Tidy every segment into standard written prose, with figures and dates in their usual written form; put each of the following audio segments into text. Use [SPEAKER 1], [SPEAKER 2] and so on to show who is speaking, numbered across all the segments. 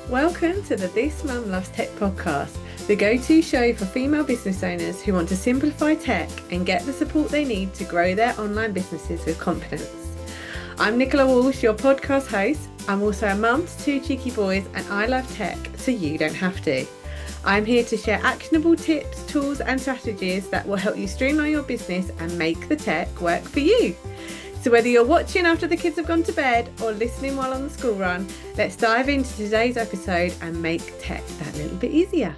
[SPEAKER 1] Welcome to the This Mum Loves Tech podcast, the go-to show for female business owners who want to simplify tech and get the support they need to grow their online businesses with confidence. I'm Nicola Walsh, your podcast host. I'm also a mum to two cheeky boys and I love tech, so you don't have to. I'm here to share actionable tips, tools and strategies that will help you streamline your business and make the tech work for you. So whether you're watching after the kids have gone to bed or listening while on the school run, let's dive into today's episode and make tech that little bit easier.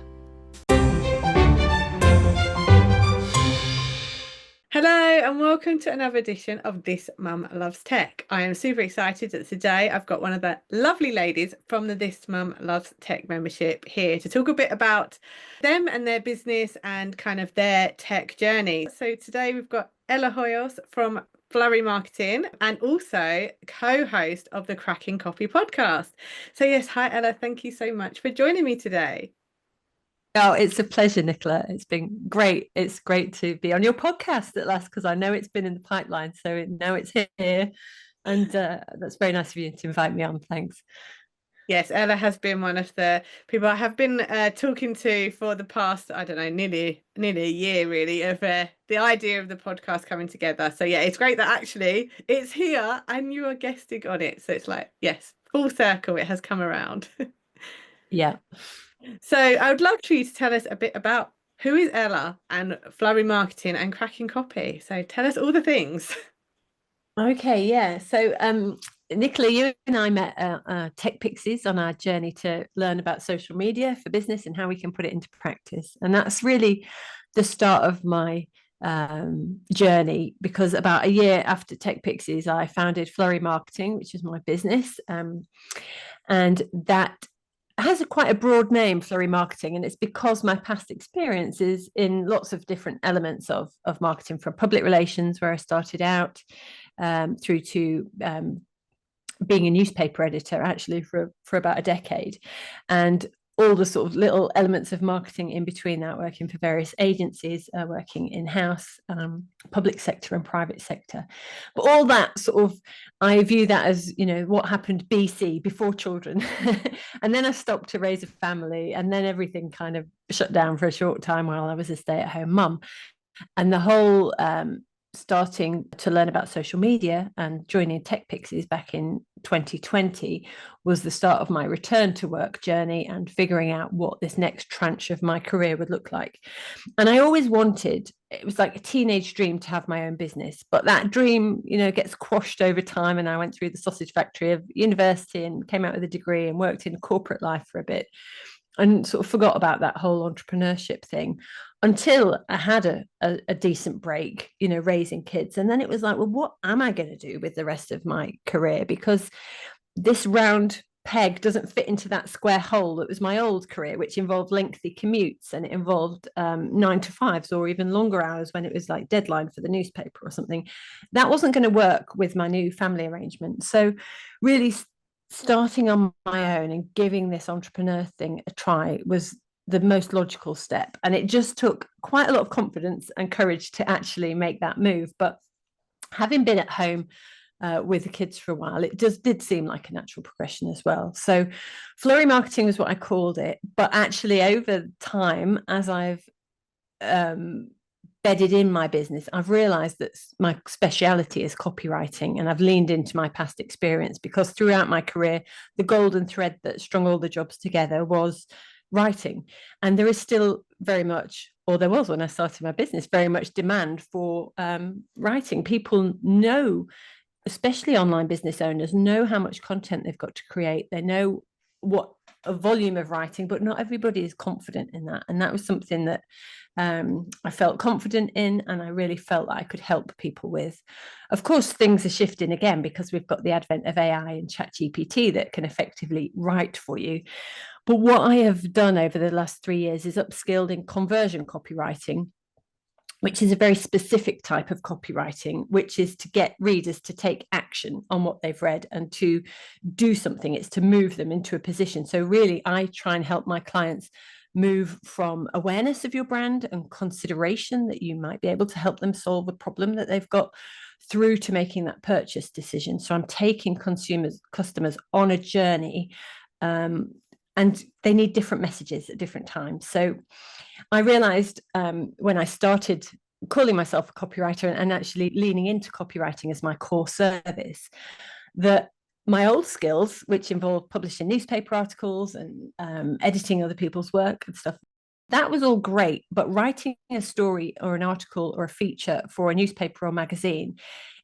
[SPEAKER 1] Hello and welcome to another edition of This Mum Loves Tech. I am super excited that today I've got one of the lovely ladies from the This Mum Loves Tech membership here to talk a bit about them and their business and kind of their tech journey. So today we've got Ella Hoyos from Flurry Marketing and also co-host of the Cracking Copy podcast. So yes, hi Ella, thank you so much for joining me today.
[SPEAKER 2] Oh, it's a pleasure, Nicola. It's been great. It's great to be on your podcast at last because I know it's been in the pipeline. So now it's here. And that's very nice of you to invite me on. Thanks.
[SPEAKER 1] Yes, Ella has been one of the people I have been talking to for the past, I don't know, nearly a year really, of the idea of the podcast coming together. So yeah, it's great that actually it's here and you are guesting on it. So it's like, yes, full circle, it has come around.
[SPEAKER 2] Yeah.
[SPEAKER 1] So I would love for you to tell us a bit about who is Ella and Flurry Marketing and Cracking Copy. So tell us all the things.
[SPEAKER 2] Okay, yeah. So Nicola, you and I met Tech Pixies on our journey to learn about social media for business and how we can put it into practice. And that's really the start of my journey, because about a year after Tech Pixies, I founded Flurry Marketing, which is my business. And that has quite a broad name, Flurry Marketing, and it's because my past experiences in lots of different elements of marketing, from public relations, where I started out, through to being a newspaper editor actually for about a decade, and all the sort of little elements of marketing in between that, working for various agencies, working in-house, public sector and private sector. But all that sort of, I view that as, you know, what happened BC, before children. And then I stopped to raise a family, and then everything kind of shut down for a short time while I was a stay-at-home mum. And the whole starting to learn about social media and joining Tech Pixies back in 2020 was the start of my return to work journey and figuring out what this next tranche of my career would look like. And I always wanted, it was like a teenage dream to have my own business, but that dream, you know, gets quashed over time. And I went through the sausage factory of university and came out with a degree and worked in corporate life for a bit, and sort of forgot about that whole entrepreneurship thing until I had a decent break, you know, raising kids. And then it was like, well, what am I going to do with the rest of my career? Because this round peg doesn't fit into that square hole that was my old career, which involved lengthy commutes, and it involved 9 to 5s or even longer hours when it was like deadline for the newspaper or something. That wasn't going to work with my new family arrangement. So really starting on my own and giving this entrepreneur thing a try was the most logical step. And it just took quite a lot of confidence and courage to actually make that move. But having been at home with the kids for a while, it just did seem like a natural progression as well. So Flurry Marketing was what I called it. But actually over time, as I've bedded in my business, I've realized that my speciality is copywriting, and I've leaned into my past experience, because throughout my career, the golden thread that strung all the jobs together was writing. And there is still very much, or there was when I started my business, very much demand for writing. People know, especially online business owners, know how much content they've got to create. They know what a volume of writing, but not everybody is confident in that. And that was something that I felt confident in, and I really felt that I could help people with. Of course, things are shifting again because we've got the advent of AI and ChatGPT that can effectively write for you. But what I have done over the last 3 years is upskilled in conversion copywriting, which is a very specific type of copywriting, which is to get readers to take action on what they've read and to do something. It's to move them into a position. So really, I try and help my clients move from awareness of your brand and consideration that you might be able to help them solve a problem that they've got, through to making that purchase decision. So I'm taking customers on a journey and they need different messages at different times. So I realized when I started calling myself a copywriter and actually leaning into copywriting as my core service, that my old skills, which involved publishing newspaper articles and editing other people's work and stuff, that was all great. But writing a story or an article or a feature for a newspaper or magazine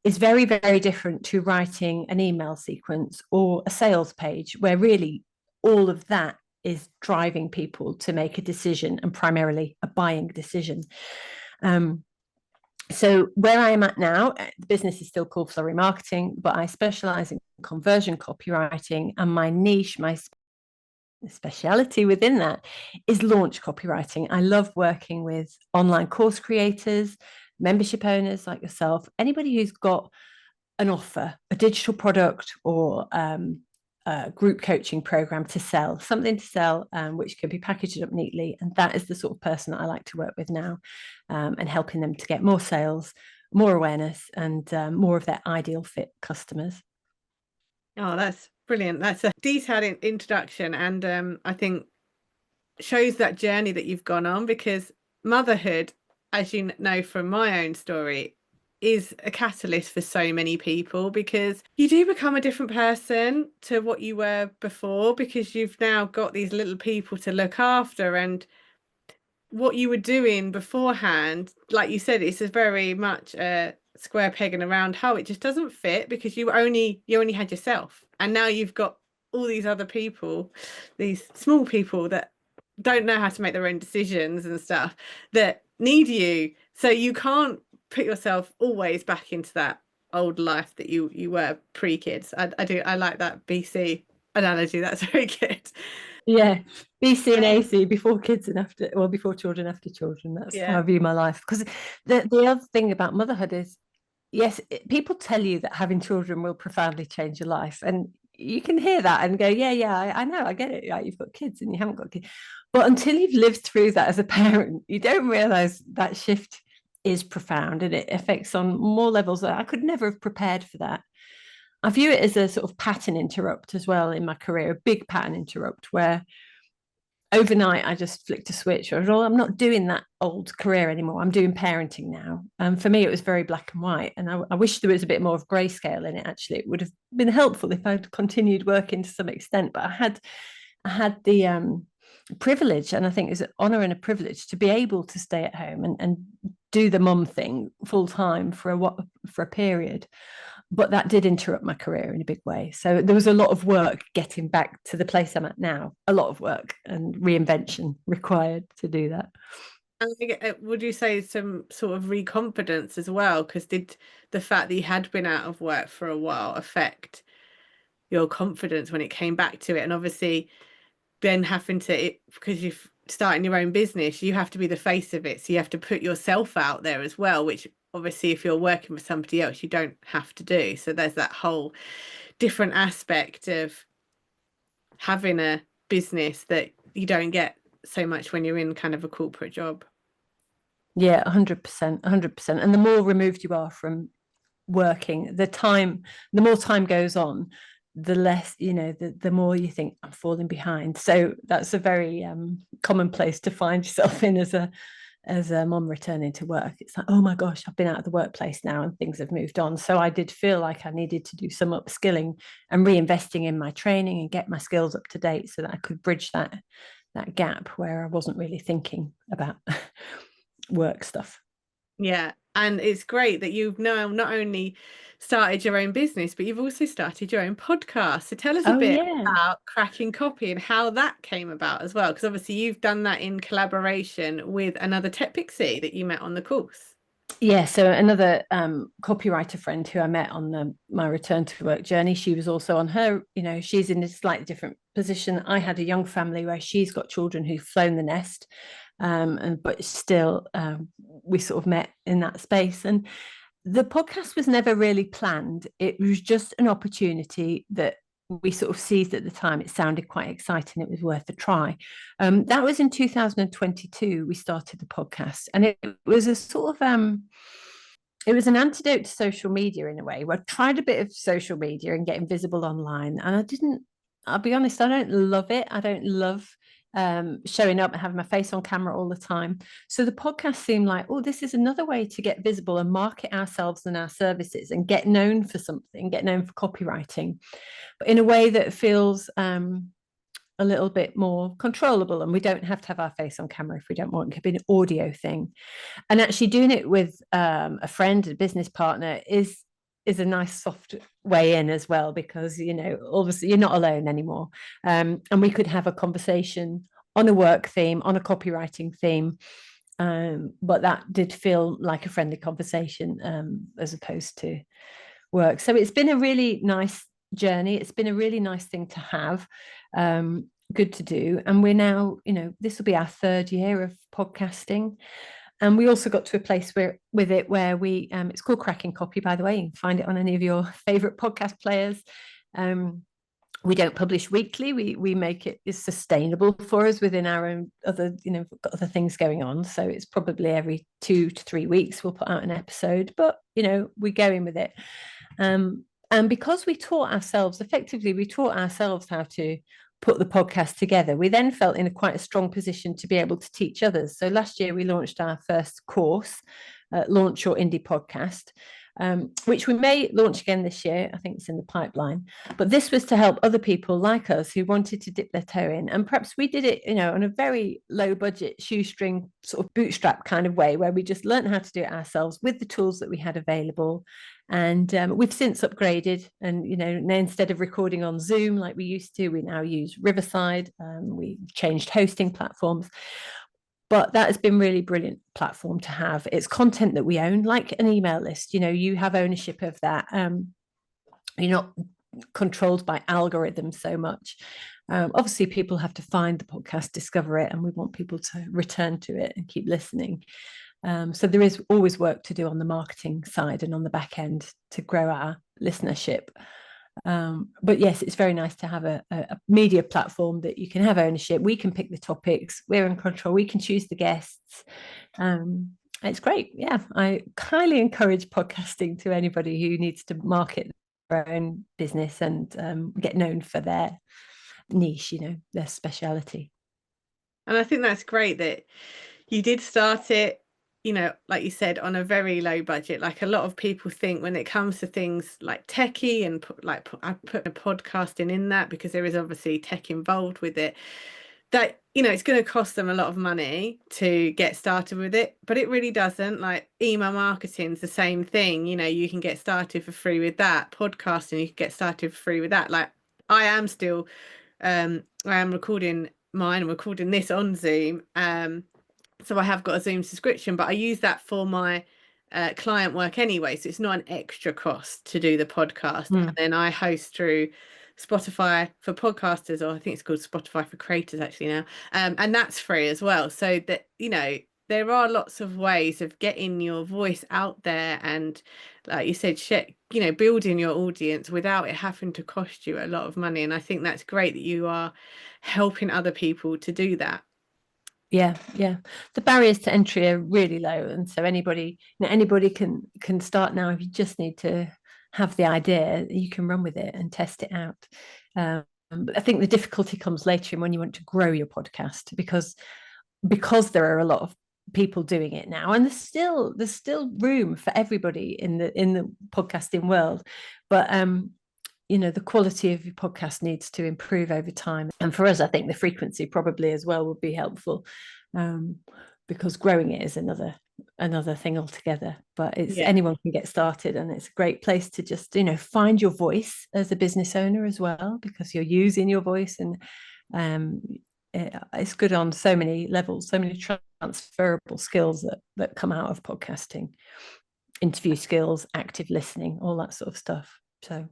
[SPEAKER 2] is very, very different to writing an email sequence or a sales page, where really all of that is driving people to make a decision, and primarily a buying decision. So where I am at now, the business is still called Flurry Marketing, but I specialize in conversion copywriting, and my niche, my speciality within that is launch copywriting. I love working with online course creators, membership owners like yourself, anybody who's got an offer, a digital product, or a group coaching program to sell, something to sell, which can be packaged up neatly. And that is the sort of person that I like to work with now, and helping them to get more sales, more awareness, and more of their ideal fit customers.
[SPEAKER 1] Oh, that's brilliant. That's a detailed introduction, and I think shows that journey that you've gone on, because motherhood, as you know from my own story, is a catalyst for so many people, because you do become a different person to what you were before, because you've now got these little people to look after, and what you were doing beforehand, like you said, it's a very much a square peg in a round hole. It just doesn't fit, because you only had yourself, and now you've got all these other people, these small people that don't know how to make their own decisions and stuff, that need you. So you can't put yourself always back into that old life that you were pre-kids. I like that BC analogy. That's very good.
[SPEAKER 2] Yeah, BC and AC, before kids and after, well, before children, after children. That's how I view my life. Because the other thing about motherhood is, yes, people tell you that having children will profoundly change your life, and you can hear that and go, yeah, I know, I get it. Right? You've got kids and you haven't got kids, but until you've lived through that as a parent, you don't realize that shift is profound, and it affects on more levels that I could never have prepared for that. I view it as a sort of pattern interrupt as well in my career, a big pattern interrupt where overnight I just flicked a switch. I'm not doing that old career anymore. I'm doing parenting now. For me, it was very black and white. And I wish there was a bit more of grayscale in it, actually. It would have been helpful if I'd continued working to some extent. But I had the privilege, and I think it's an honor and a privilege, to be able to stay at home and do the mum thing full time for a period. But that did interrupt my career in a big way. So there was a lot of work getting back to the place I'm at now, a lot of work and reinvention required to do that.
[SPEAKER 1] And would you say some sort of reconfidence as well? Because did the fact that you had been out of work for a while affect your confidence when it came back to it? And obviously then having to, because you're starting your own business, you have to be the face of it. So you have to put yourself out there as well, which obviously if you're working for somebody else, you don't have to do. So there's that whole different aspect of having a business that you don't get so much when you're in kind of a corporate job.
[SPEAKER 2] Yeah, 100%, 100%. And the more removed you are from working, the more time goes on, the less, the more you think, I'm falling behind. So that's a very common place to find yourself in as a mom returning to work. It's like, oh my gosh, I've been out of the workplace now and things have moved on. So I did feel like I needed to do some upskilling and reinvesting in my training and get my skills up to date so that I could bridge that gap where I wasn't really thinking about work stuff.
[SPEAKER 1] Yeah, and it's great that you've now not only started your own business, but you've also started your own podcast. So tell us a bit about Cracking Copy and how that came about as well, because obviously you've done that in collaboration with another tech pixie that you met on the course.
[SPEAKER 2] Yeah, so another copywriter friend who I met on my return to work journey, she was also on her, she's in a slightly different position. I had a young family where she's got children who've flown the nest, but still we sort of met in that space. And the podcast was never really planned. It was just an opportunity that we sort of seized at the time. It sounded quite exciting. It was worth a try. That was in 2022. We started the podcast, and it was a sort of it was an antidote to social media in a way. Where I tried a bit of social media and getting visible online, and I'll be honest, I don't love it. I don't love showing up and having my face on camera all the time. So the podcast seemed like, oh, this is another way to get visible and market ourselves and our services and get known for something, get known for copywriting, but in a way that feels a little bit more controllable, and we don't have to have our face on camera if we don't want. It could be an audio thing, and actually doing it with a friend, a business partner, is a nice soft way in as well, because obviously you're not alone anymore, and we could have a conversation on a work theme, on a copywriting theme, but that did feel like a friendly conversation, as opposed to work. So it's been a really nice journey. It's been a really nice thing to have, good to do. And we're now, this will be our 3rd year of podcasting. And we also got to a place where with it where we, it's called Cracking Copy, by the way. You can find it on any of your favorite podcast players. We don't publish weekly. We make it is sustainable for us within our own other, we've got other things going on. So it's probably every 2 to 3 weeks we'll put out an episode, but we go in with it. And because we taught ourselves how to put the podcast together, we then felt in quite a strong position to be able to teach others. So last year we launched our first course, Launch Your Indie Podcast, which we may launch again this year. I think it's in the pipeline. But this was to help other people like us who wanted to dip their toe in. And perhaps we did it, on a very low budget, shoestring, sort of bootstrap kind of way, where we just learned how to do it ourselves with the tools that we had available. And we've since upgraded, and instead of recording on Zoom like we used to, we now use Riverside. We changed hosting platforms, but that has been really brilliant platform to have. It's content that we own, like an email list. You have ownership of that. You're not controlled by algorithms so much. Obviously people have to find the podcast, discover it, and we want people to return to it and keep listening. So there is always work to do on the marketing side and on the back end to grow our listenership. But yes, it's very nice to have a media platform that you can have ownership. We can pick the topics. We're in control. We can choose the guests. It's great. Yeah, I highly encourage podcasting to anybody who needs to market their own business and get known for their niche, their speciality.
[SPEAKER 1] And I think that's great that you did start it, like you said, on a very low budget. Like a lot of people think when it comes to things like techie, and I put a podcasting in that because there is obviously tech involved with it, that it's going to cost them a lot of money to get started with it, but it really doesn't. Like email marketing is the same thing. You can get started for free with that. Podcasting, you can get started for free with that. Like I am still I am recording this on Zoom, so I have got a Zoom subscription, but I use that for my client work anyway, so it's not an extra cost to do the podcast. And then I host through Spotify for podcasters, or I think it's called Spotify for creators actually now, and that's free as well. So that there are lots of ways of getting your voice out there, and like you said, building your audience without it having to cost you a lot of money. And I think that's great that you are helping other people to do that.
[SPEAKER 2] Yeah, the barriers to entry are really low, and so anybody can start now. If you just need to have the idea, you can run with it and test it out. I think the difficulty comes later in when you want to grow your podcast, because there are a lot of people doing it now, and there's still room for everybody in the podcasting world, but the quality of your podcast needs to improve over time. And for us, I think the frequency probably as well would be helpful, because growing it is another thing altogether. But anyone can get started, and it's a great place to just find your voice as a business owner as well, because you're using your voice, and it's good on so many levels, so many transferable skills that come out of podcasting: interview skills, active listening, all that sort of stuff. So.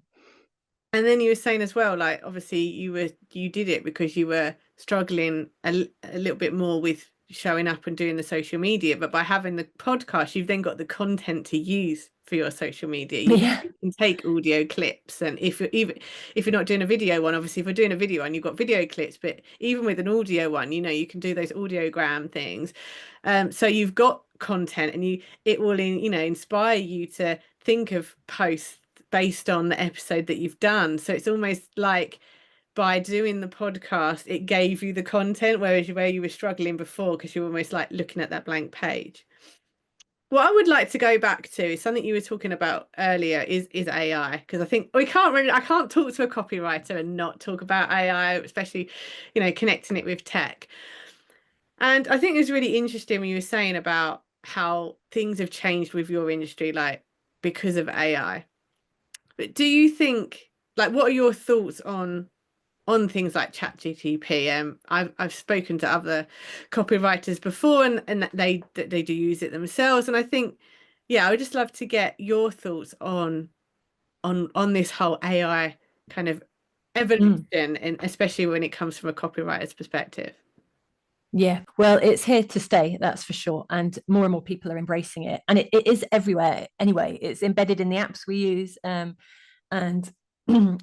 [SPEAKER 1] And then you were saying as well, like obviously you did it because you were struggling a little bit more with showing up and doing the social media, but by having the podcast, you've then got the content to use for your social media. You can take audio clips, and if you're not doing a video one, obviously if you're doing a video one, you've got video clips, but even with an audio one, you can do those audiogram things. So you've got content, and it will inspire you to think of posts based on the episode that you've done. So it's almost like by doing the podcast, it gave you the content, whereas where you were struggling before because you were almost like looking at that blank page. What I would like to go back to is something you were talking about earlier is AI, because I think I can't talk to a copywriter and not talk about AI, especially, connecting it with tech. And I think it was really interesting when you were saying about how things have changed with your industry, like because of AI. But do you think, like, what are your thoughts on things like ChatGPT? I've spoken to other copywriters before, and they do use it themselves. And I think, yeah, I would just love to get your thoughts on this whole AI kind of evolution, and especially when it comes from a copywriter's perspective.
[SPEAKER 2] Yeah, well, it's here to stay, that's for sure. And more people are embracing it. And it is everywhere anyway. It's embedded in the apps we use. And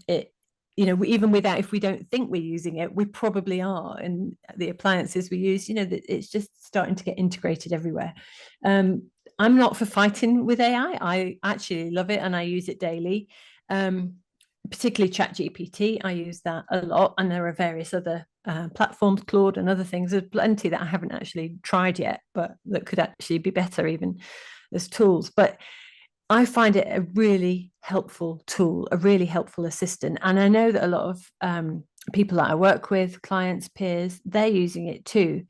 [SPEAKER 2] it, even without, if we don't think we're using it, we probably are. And the appliances we use, that it's just starting to get integrated everywhere. I'm not for fighting with AI. I actually love it and I use it daily. Particularly ChatGPT, I use that a lot, and there are various other platforms, Claude and other things. There's plenty that I haven't actually tried yet, but that could actually be better even as tools. But I find it a really helpful tool, a really helpful assistant. And I know that a lot of people that I work with, clients, peers, they're using it too.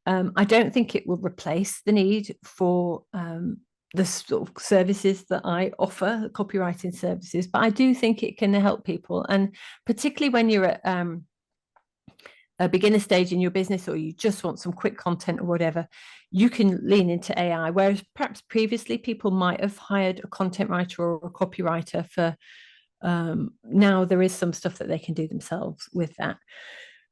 [SPEAKER 2] I don't think it will replace the need for the sort of services that I offer, copywriting services, but I do think it can help people. And particularly when you're at a beginner stage in your business, or you just want some quick content or whatever, you can lean into AI. Whereas perhaps previously people might have hired a content writer or a copywriter for, now there is some stuff that they can do themselves with that.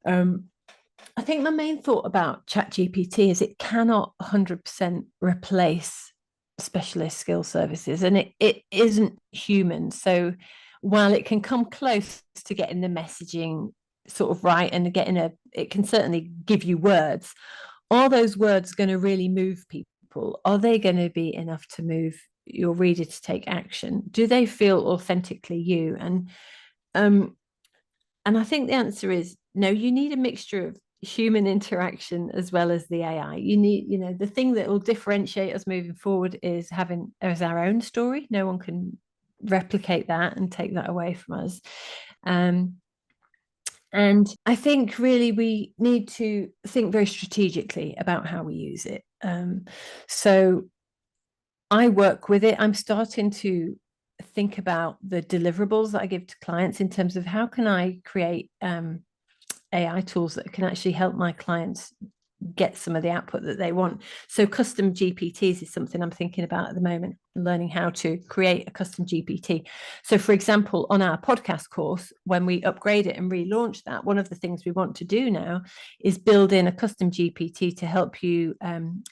[SPEAKER 2] I think my main thought about ChatGPT is it cannot 100% replace specialist skill services, and it isn't human. So while it can come close to getting the messaging sort of right and it can certainly give you words, are those words going to really move people? Are they going to be enough to move your reader to take action? Do they feel authentically you? And I think the answer is no. You need a mixture of human interaction as well as the AI. You need, the thing that will differentiate us moving forward is having as our own story. No one can replicate that and take that away from us. And I think really we need to think very strategically about how we use it. So I work with it. I'm starting to think about the deliverables that I give to clients in terms of how can I create AI tools that can actually help my clients get some of the output that they want. So custom GPTs is something I'm thinking about at the moment, learning how to create a custom GPT. So for example, on our podcast course, when we upgrade it and relaunch that, one of the things we want to do now is build in a custom GPT to help you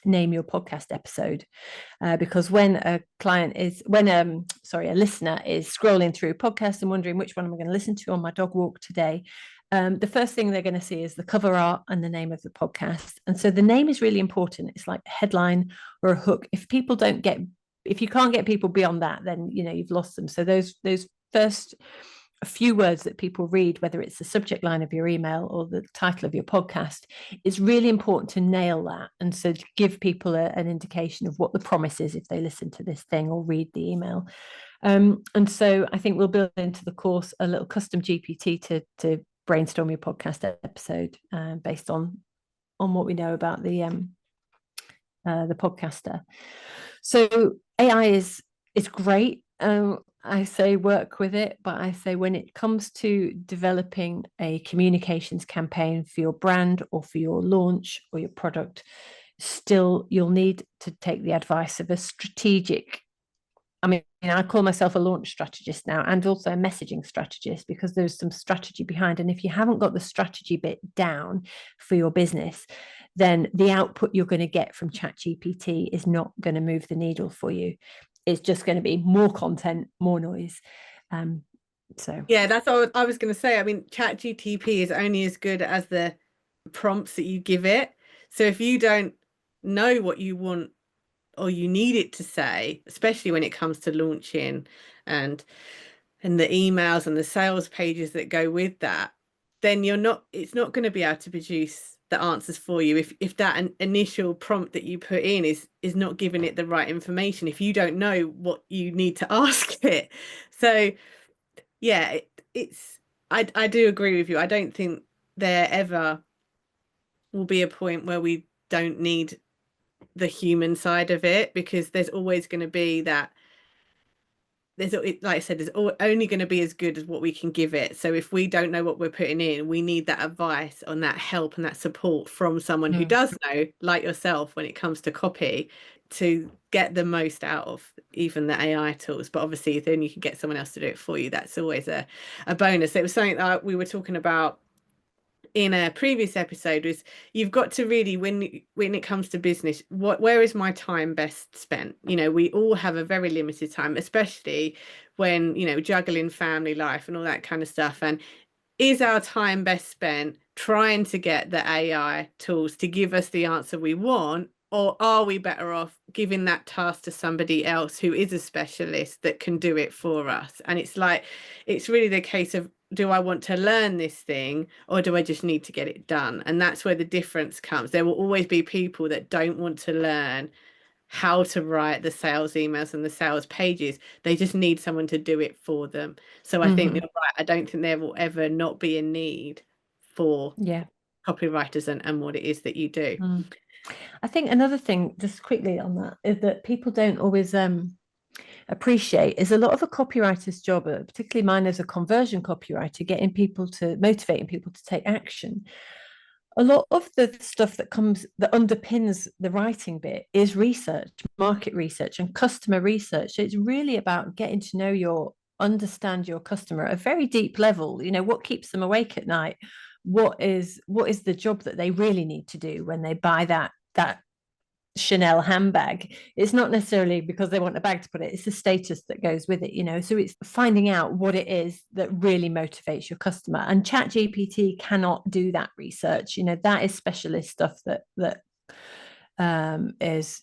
[SPEAKER 2] name your podcast episode. Because when a listener is scrolling through podcasts and wondering which one am I going to listen to on my dog walk today, the first thing they're going to see is the cover art and the name of the podcast. And so the name is really important. It's like a headline or a hook. If you can't get people beyond that, then you've lost them. So those first few words that people read, whether it's the subject line of your email or the title of your podcast, it's really important to nail that. And so to give people an indication of what the promise is if they listen to this thing or read the email. And so I think we'll build into the course a little custom GPT to brainstorm your podcast episode based on what we know about the podcaster. So AI is great. I say work with it, but I say when it comes to developing a communications campaign for your brand or for your launch or your product, still you'll need to take the advice of a strategic. I mean, I call myself a launch strategist now, and also a messaging strategist, because there's some strategy behind. And if you haven't got the strategy bit down for your business, then the output you're going to get from ChatGPT is not going to move the needle for you. It's just going to be more content, more noise. So
[SPEAKER 1] yeah, that's all I was going to say. I mean, ChatGPT is only as good as the prompts that you give it. So if you don't know what you want or you need it to say, especially when it comes to launching and the emails and the sales pages that go with that, then it's not going to be able to produce the answers for you if that initial prompt that you put in is not giving it the right information, if you don't know what you need to ask it. So yeah, it's I do agree with you. I don't think there ever will be a point where we don't need the human side of it, because there's always going to be that like I said, there's only going to be as good as what we can give it. So if we don't know what we're putting in, we need that advice on that help and that support from someone who does know, like yourself, when it comes to copy, to get the most out of even the AI tools. But obviously then you can get someone else to do it for you. That's always a bonus. It was something that we were talking about in a previous episode, was you've got to really, when it comes to business, where is my time best spent? We all have a very limited time, especially when juggling family life and all that kind of stuff. And is our time best spent trying to get the AI tools to give us the answer we want, or are we better off giving that task to somebody else who is a specialist that can do it for us? And it's really the case of, do I want to learn this thing, or do I just need to get it done? And that's where the difference comes. There will always be people that don't want to learn how to write the sales emails and the sales pages. They just need someone to do it for them. So I think you're right. I don't think there will ever not be a need for copywriters and what it is that you do.
[SPEAKER 2] I think another thing, just quickly on that, is that people don't always appreciate is a lot of a copywriter's job, particularly mine as a conversion copywriter, motivating people to take action. A lot of the stuff that underpins the writing bit is research, market research and customer research. So it's really about getting to understand your customer at a very deep level. What keeps them awake at night? What is the job that they really need to do when they buy that Chanel handbag? It's not necessarily because they want a bag to put it, it's the status that goes with it. So it's finding out what it is that really motivates your customer, and ChatGPT cannot do that research. That is specialist stuff that is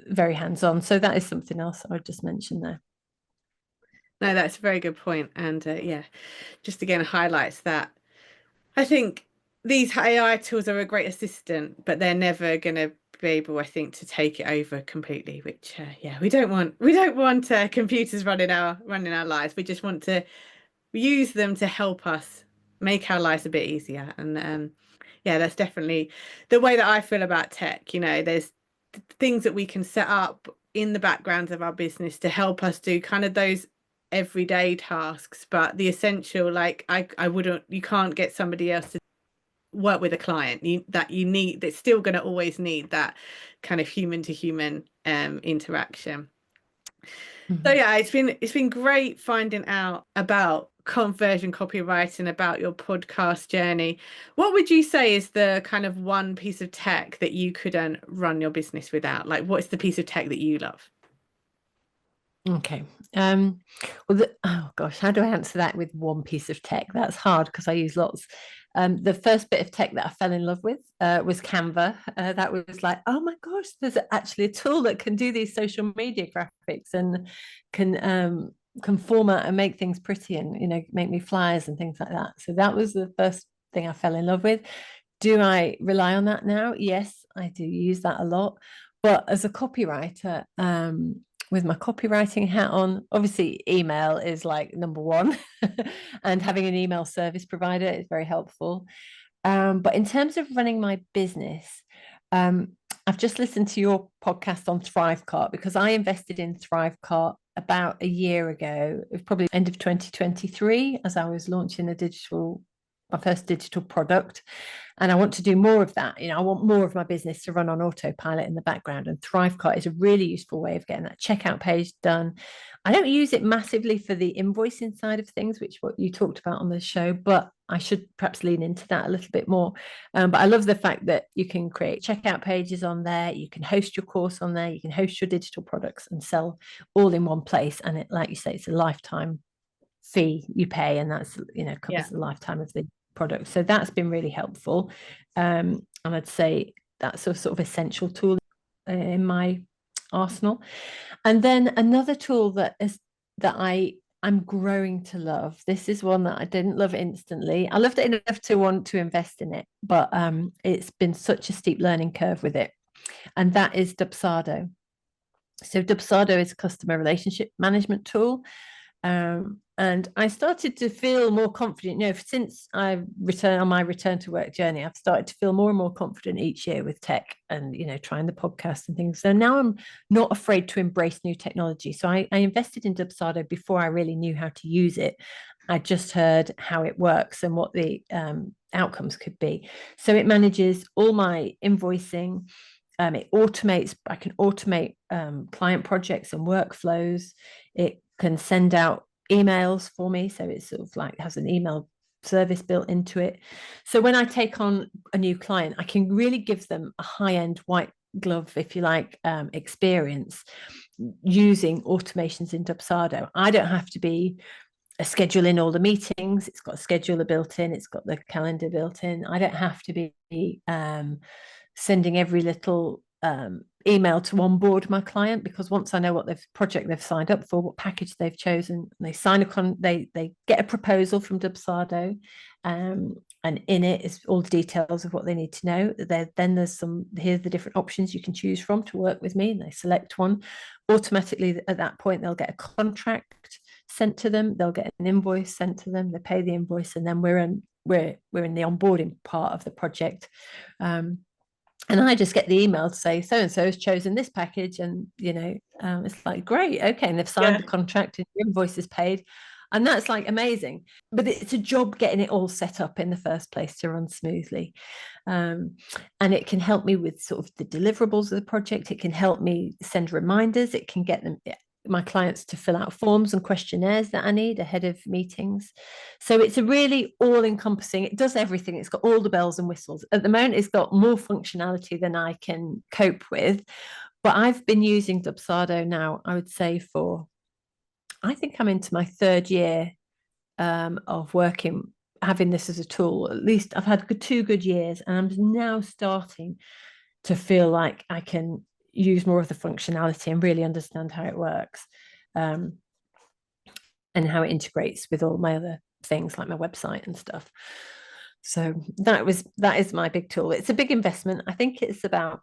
[SPEAKER 2] very hands-on. So that is something else I would just mention there.
[SPEAKER 1] No, that's a very good point. And just again highlights that I think these AI tools are a great assistant, but they're never going to be able, I think, to take it over completely, which we don't want computers running our lives. We just want to use them to help us make our lives a bit easier. And that's definitely the way that I feel about tech. There's things that we can set up in the background of our business to help us do kind of those everyday tasks, but the essential, like you can't get somebody else to work with a client. They're still going to always need that kind of human to human interaction. So it's been great finding out about conversion copywriting, about your podcast journey. What would you say is the kind of one piece of tech that you couldn't run your business without? Like, what's the piece of tech that you love?
[SPEAKER 2] Okay. Oh gosh, how do I answer that with one piece of tech? That's hard because I use lots. The first bit of tech that I fell in love with was Canva. That was like, oh my gosh, there's actually a tool that can do these social media graphics and can format and make things pretty and make me flyers and things like that. So that was the first thing I fell in love with. Do I rely on that now? Yes, I do use that a lot. But as a copywriter, with my copywriting hat on, obviously email is like number one and having an email service provider is very helpful. But in terms of running my business, I've just listened to your podcast on Thrivecart because I invested in Thrivecart about a year ago. It was probably end of 2023 as I was launching my first digital product. And I want to do more of that. I want more of my business to run on autopilot in the background. And Thrivecart is a really useful way of getting that checkout page done. I don't use it massively for the invoicing side of things, which what you talked about on the show, but I should perhaps lean into that a little bit more. But I love the fact that you can create checkout pages on there. You can host your course on there. You can host your digital products and sell all in one place. And like you say, it's a lifetime fee you pay, and that's covers the lifetime of the product. So that's been really helpful, and I'd say that's a sort of essential tool in my arsenal. And then another tool that I I'm growing to love. This is one that I didn't love instantly. I loved it enough to want to invest in it, but it's been such a steep learning curve with it. And that is Dubsado. So Dubsado is a customer relationship management tool. And I started to feel more confident. Since I returned on my return to work journey, I've started to feel more and more confident each year with tech and, trying the podcast and things. So now I'm not afraid to embrace new technology. So I invested in Dubsado before I really knew how to use it. I just heard how it works and what the outcomes could be. So it manages all my invoicing. It automates, I can automate client projects and workflows. It can send out emails for me. So it's sort of like has an email service built into it. So when I take on a new client, I can really give them a high-end white glove, if you like, experience using automations in Dubsado. I don't have to be scheduling all the meetings. It's got a scheduler built in. It's got the calendar built in. I don't have to be sending every little email to onboard my client, because once I know what project they've signed up for, what package they've chosen, they sign they get a proposal from Dubsado, and in it is all the details of what they need to know. Then there's here's the different options you can choose from to work with me, and they select one. Automatically at that point, they'll get a contract sent to them, they'll get an invoice sent to them, they pay the invoice, and then we're in the onboarding part of the project. And I just get the email to say so and so has chosen this package, and it's like, great, okay, and they've signed the contract and the invoice is paid, and that's like amazing. But it's a job getting it all set up in the first place to run smoothly, and it can help me with sort of the deliverables of the project. It can help me send reminders. It can get my clients to fill out forms and questionnaires that I need ahead of meetings. So it's a really all-encompassing, it does everything. It's got all the bells and whistles. At the moment, it's got more functionality than I can cope with. But I've been using Dubsado now, I would say I think I'm into my third year of having this as a tool. At least I've had 2 good years, and I'm now starting to feel like I can use more of the functionality and really understand how it works, and how it integrates with all my other things like my website and stuff. So that is my big tool. It's a big investment. I think it's about,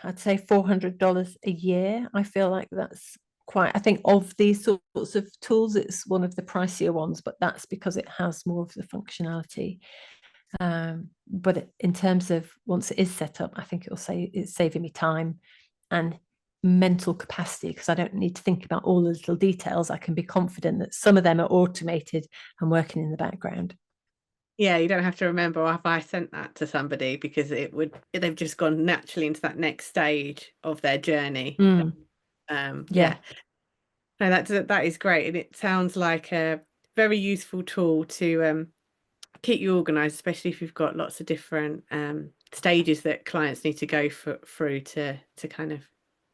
[SPEAKER 2] I'd say $400 a year. I feel like that's I think of these sorts of tools, it's one of the pricier ones, but that's because it has more of the functionality. But in terms of once it is set up, I think it's saving me time and mental capacity, because I don't need to think about all the little details. I can be confident that some of them are automated and working in the background.
[SPEAKER 1] Yeah, you don't have to remember, have I sent that to somebody, because they've just gone naturally into that next stage of their journey. Yeah. No, that is great, and it sounds like a very useful tool to keep you organized, especially if you've got lots of different stages that clients need to go through to kind of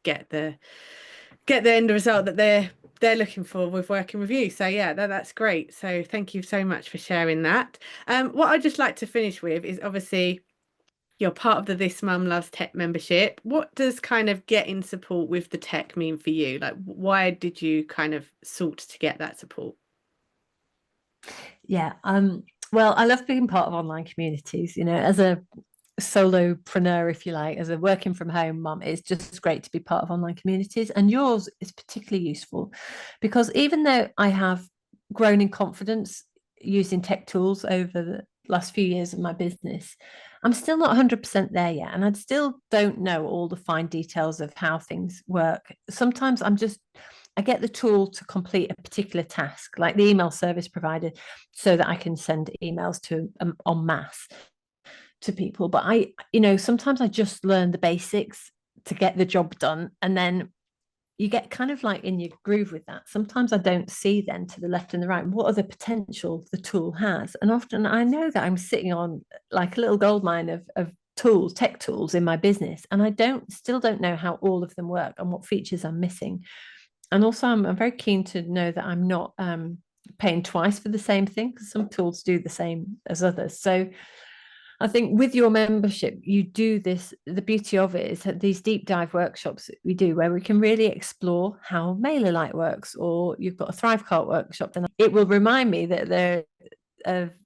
[SPEAKER 1] get the end result that they're looking for with working with you. So yeah, that's great. So thank you so much for sharing that. What I'd just like to finish with is, obviously you're part of the This Mum Loves Tech membership. What does kind of getting support with the tech mean for you? Like, why did you kind of sought to get that support?
[SPEAKER 2] Yeah. Well, I love being part of online communities, as a solopreneur, if you like, as a working from home mum. It's just great to be part of online communities, and yours is particularly useful because even though I have grown in confidence using tech tools over the last few years of my business, I'm still not 100% there yet, and I still don't know all the fine details of how things work. Sometimes I get the tool to complete a particular task, like the email service provided, so that I can send emails to en masse to people. But sometimes I just learn the basics to get the job done, and then you get kind of like in your groove with that. Sometimes I don't see then to the left and the right what are the potential the tool has, and often I know that I'm sitting on like a little gold mine of tools, tech tools in my business, and I still don't know how all of them work and what features I'm missing. And also I'm very keen to know that I'm not paying twice for the same thing, because some tools do the same as others. So I think with your membership, you do this. The beauty of it is that these deep dive workshops that we do where we can really explore how MailerLite works, or you've got a Thrivecart workshop, then it will remind me that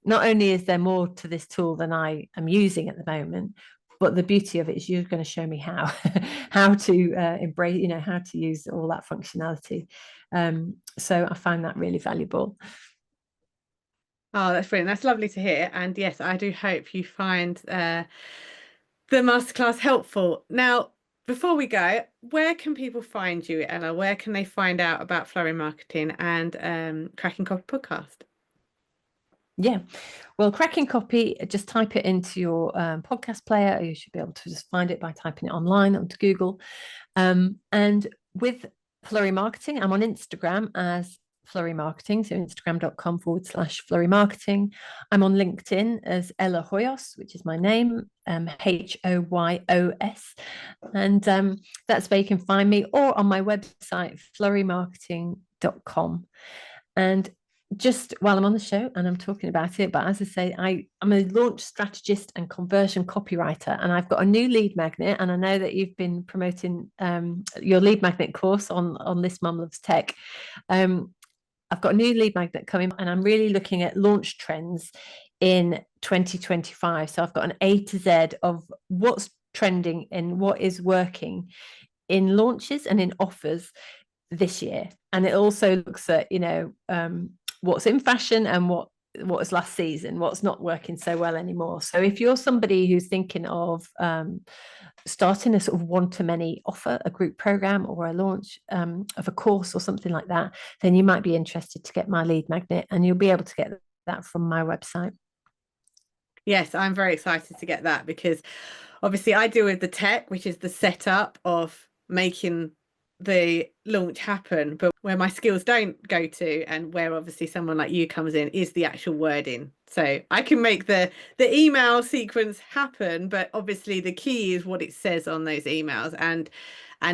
[SPEAKER 2] not only is there more to this tool than I am using at the moment, but the beauty of it is you're going to show me how how to embrace, how to use all that functionality. So I find that really valuable.
[SPEAKER 1] Oh, that's brilliant. That's lovely to hear. And yes, I do hope you find the masterclass helpful. Now, before we go, where can people find you, Ella? Where can they find out about Flurry Marketing and Cracking Copy Podcast?
[SPEAKER 2] Yeah, well, Cracking Copy, just type it into your podcast player. You should be able to just find it by typing it online onto Google. And with Flurry Marketing, I'm on Instagram as Flurry Marketing, so instagram.com/Flurry Marketing. I'm on LinkedIn as Ella Hoyos, which is my name, Hoyos. And that's where you can find me, or on my website, flurrymarketing.com. And just while I'm on the show and I'm talking about it, but as I say, I'm a launch strategist and conversion copywriter, and I've got a new lead magnet. And I know that you've been promoting your lead magnet course on This Mum Loves Tech. I've got a new lead magnet coming, and I'm really looking at launch trends in 2025. So I've got an A to Z of what's trending and what is working in launches and in offers this year. And it also looks at what's in fashion and what was last season, what's not working so well anymore. So if you're somebody who's thinking of starting a sort of one-to-many offer, a group program, or a launch of a course or something like that, then you might be interested to get my lead magnet, and you'll be able to get that from my website.
[SPEAKER 1] Yes, I'm very excited to get that, because obviously I deal with the tech, which is the setup of making the launch happen, but where my skills don't go to, and where obviously someone like you comes in, is the actual wording. So I can make the email sequence happen, but obviously the key is what it says on those emails, and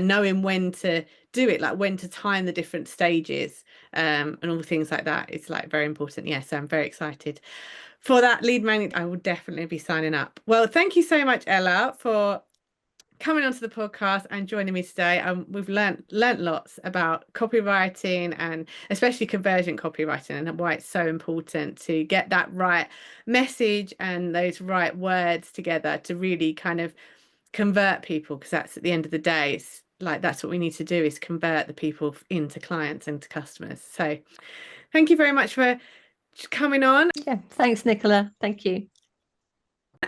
[SPEAKER 1] knowing when to do it, like when to time the different stages, and all things like that. It's like very important. Yes, I'm very excited for that lead magnet. I will definitely be signing up. Well, thank you so much, Ella, for coming onto the podcast and joining me today. We've learnt lots about copywriting, and especially conversion copywriting, and why it's so important to get that right message and those right words together to really kind of convert people, because that's, at the end of the day, it's like that's what we need to do, is convert the people into clients and to customers. So thank you very much for coming on.
[SPEAKER 2] Yeah, thanks, Nicola. Thank you.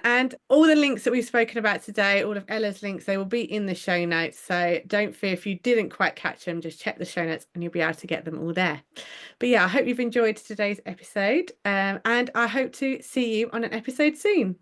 [SPEAKER 1] And all the links that we've spoken about today, all of Ella's links, they will be in the show notes. So don't fear if you didn't quite catch them, just check the show notes and you'll be able to get them all there. But yeah, I hope you've enjoyed today's episode, and I hope to see you on an episode soon.